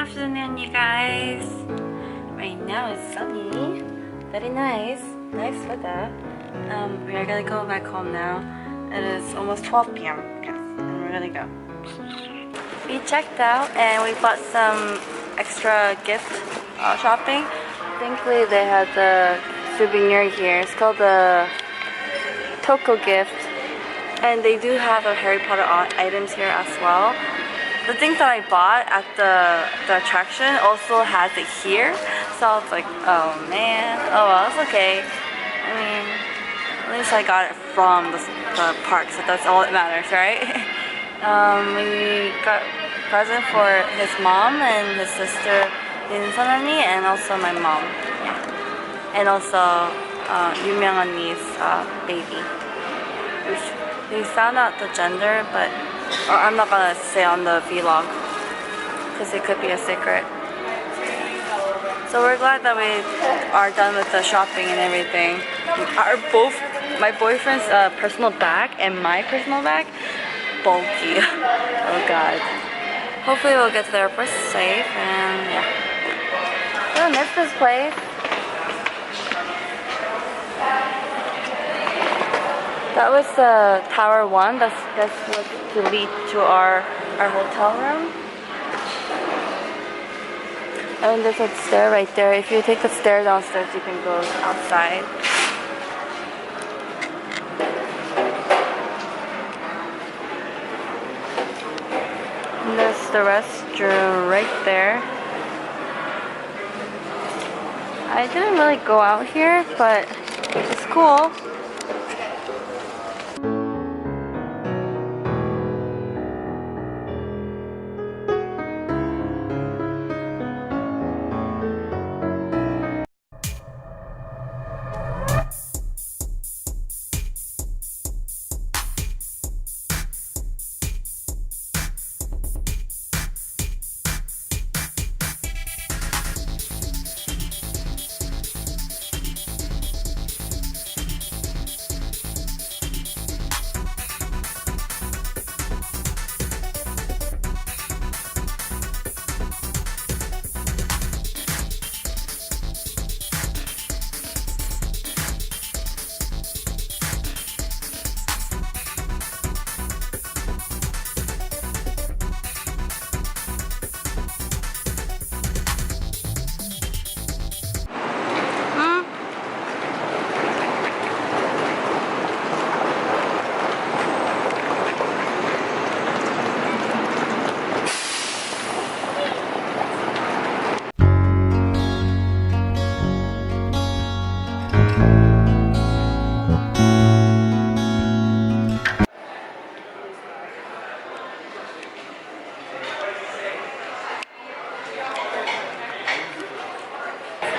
afternoon, you guys. Right now it's sunny, very nice weather. We are gonna go back home now. It is almost 12 p.m. Yes, and we're gonna go. We checked out and we bought some extra gift shopping. Thankfully they had the souvenir here. It's called the Toko gift, and they do have a Harry Potter items here as well. The things that I bought at the attraction also has it here, so I was like, oh man, oh well, it's okay. I mean, at least I got it from the park, so that's all that matters, right? We got a present for his mom and his sister Insan-언니, and also my mom, and also 유명 언니's baby. We found out the gender, but I'm not gonna say on the vlog because it could be a secret. So we're glad that we are done with the shopping and everything. My boyfriend's personal bag and my personal bag, bulky. Oh god. Hopefully we'll get to the airport safe, and yeah. I don't miss this place. That was Tower 1. That's what to lead to our hotel room. And there's a stair right there. If you take the stair downstairs, you can go outside. And there's the restroom right there. I didn't really go out here, but it's cool.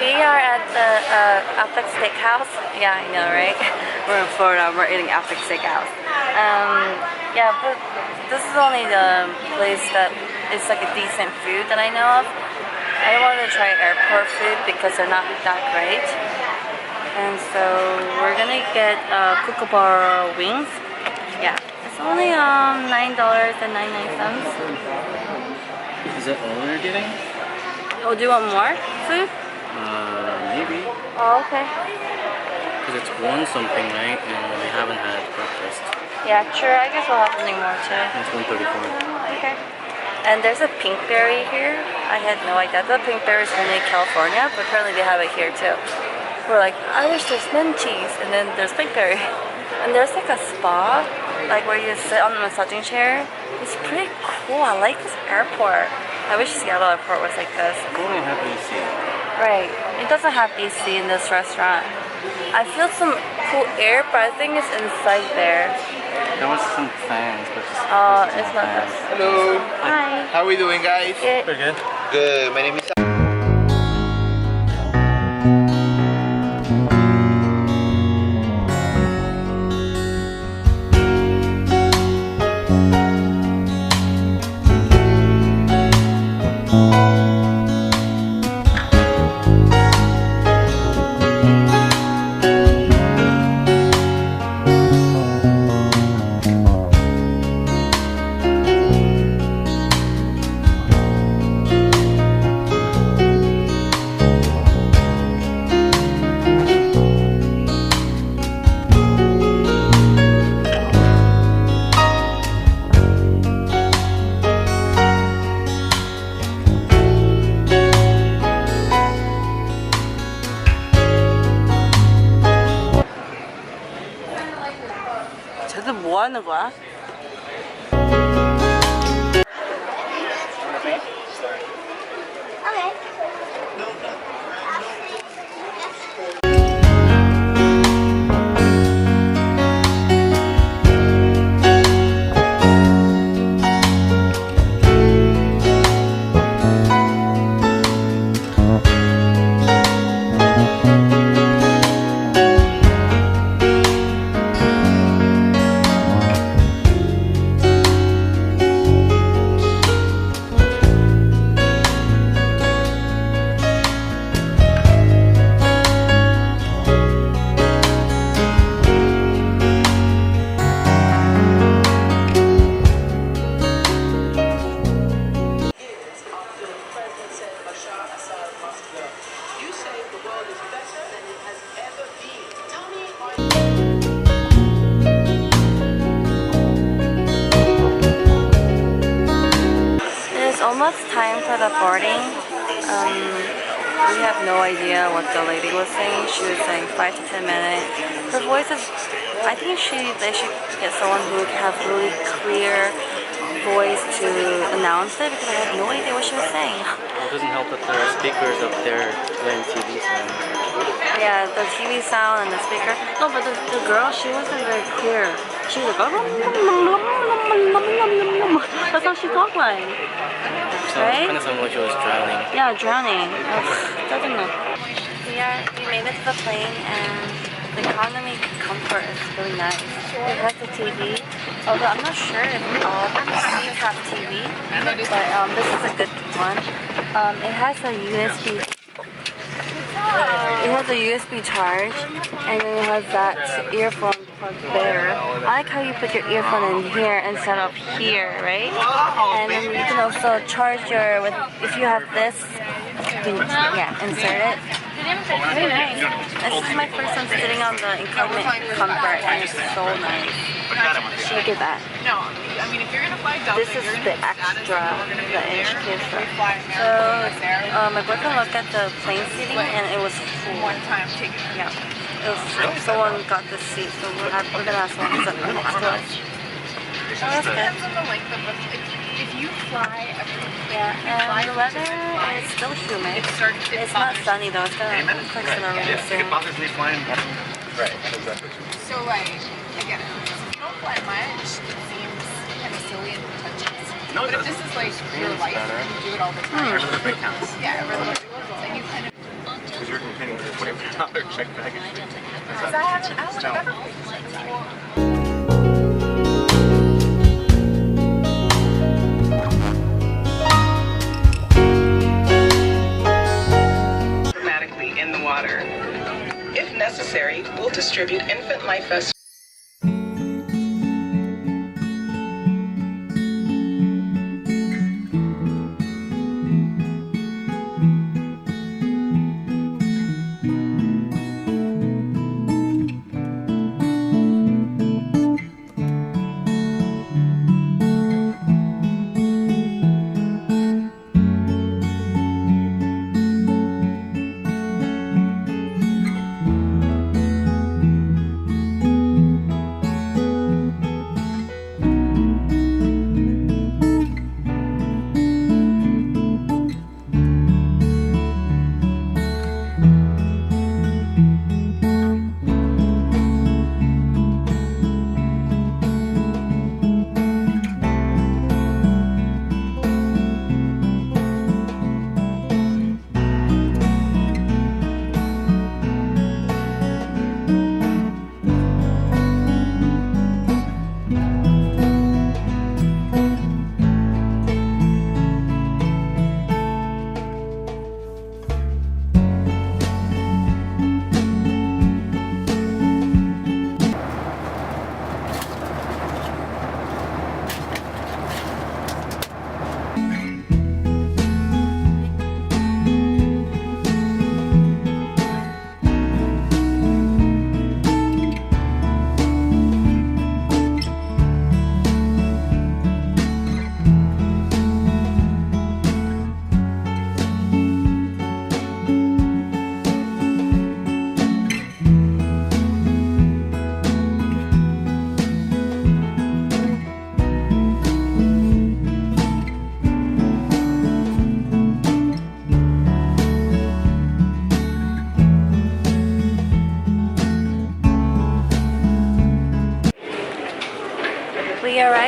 We are at the Outback Steakhouse. Yeah, I know, right? We're in Florida. We're eating Outback Steakhouse. Yeah, but this is only the place that is like a decent food that I know of. I don't want to try airport food because they're not that great. And so we're gonna get Kookaburra wings. Yeah, it's only $9.99. Is that all we're getting? Oh, do you want more food? Maybe. Oh, okay. Because it's 1 something, right? And we haven't had breakfast. Yeah, sure. I guess we'll have something more too. It's 1:34. Okay. And there's a pinkberry here. I had no idea. The pinkberry is only in California, but apparently they have it here too. We're like, I wish there's mentees, and then there's pinkberry. And there's like a spa, like where you sit on the massaging chair. It's pretty cool. I like this airport. I wish Seattle airport was like this. We only have AC. Right. It doesn't have AC in this restaurant. I feel some cool air, but I think it's inside there. There was some fans, but just it's not this. Hello. Hi. How are we doing, guys? Good. pretty good. Good. My name is 하는 거야? Almost time for the boarding. We have no idea what the lady was saying. She was saying 5 to 10 minutes. Her voice is, I think they should get someone who can have really clear voice to announce it, because I have no idea what she was saying. Well, it doesn't help that there are speakers up there playing TV sound. Yeah, the TV sound and the speaker. No, but the girl, she wasn't very clear. She was like, that's how she talked like. Right? Kind of sounded like she was drowning. Yeah, drowning. Doesn't know. We made it to the plane, and the economy comfort is really nice. It has a TV, although I'm not sure if all the seats have TV, but this is a good one. It has a USB. It has a USB charge, and then it has that earphone plug there. I like how you put your earphone in here instead of here, right? And then you can also charge if you have this, you can, insert it. Very nice. This is my first time sitting on the economy comfort, and it's so nice. Look at that. This is the extra, the HQ stuff. So my boyfriend looked at the plane seating, and it was full. Yeah, it was full. Someone got the seat, so we're gonna ask someone to sit next to us. So that's good. If you fly Yeah, and the weather is still humid. It's not sunny though. It's gonna fix it already soon. Yep. Right, exactly. so like again, if you don't fly much, it seems kind of silly and pretentious. No, But if this is like your life and you do it all the time, yeah, every little then you kind of. Because you're paying $20 check baggage. Because I don't think I've ever paid like that. In the water. If necessary, we'll distribute infant life vests.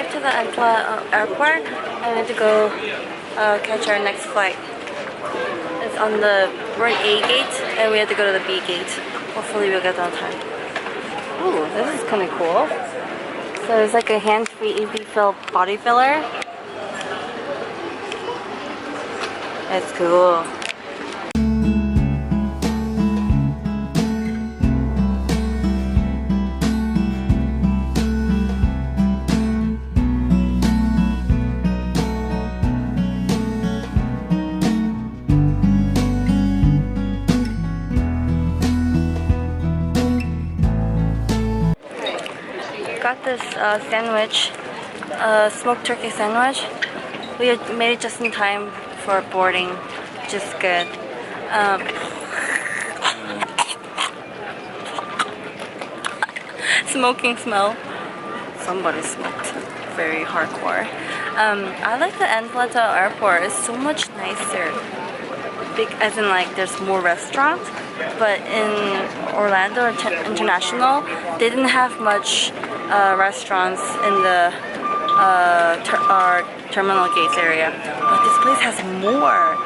arrived to the Antwerp airport and we had to go catch our next flight. It's on the, we're in A gate and we had to go to the B gate. Hopefully we'll get there on time. Ooh, this is kind of cool. So it's like a hands-free easy fill body filler. It's cool. Got this sandwich, smoked turkey sandwich. We had made it just in time for boarding, which is good. Smoking smell. Somebody smoked. Very hardcore. I like the Antwerp airport. It's so much nicer. Big, as in like there's more restaurants. But in Orlando International, they didn't have much restaurants in the our terminal gates area. But this place has more.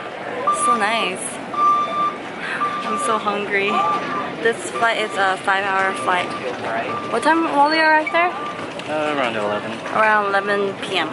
So nice. I'm so hungry. This flight is a 5-hour flight. What time will we arrive there? Around 11. Around 11 p.m.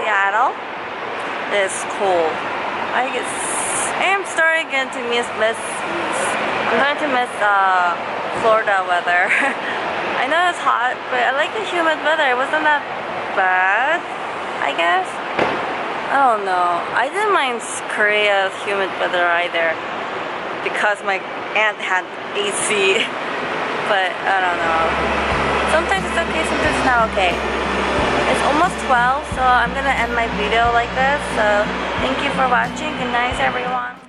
Seattle. It's cool. I am starting to miss. I'm going to miss Florida weather. I know it's hot, but I like the humid weather. It wasn't that bad, I guess. I don't know. I didn't mind Korea's humid weather either because my aunt had AC. But I don't know. Sometimes it's okay, sometimes it's not okay. It's almost 12, so I'm gonna end my video like this. So thank you for watching. Good night, everyone.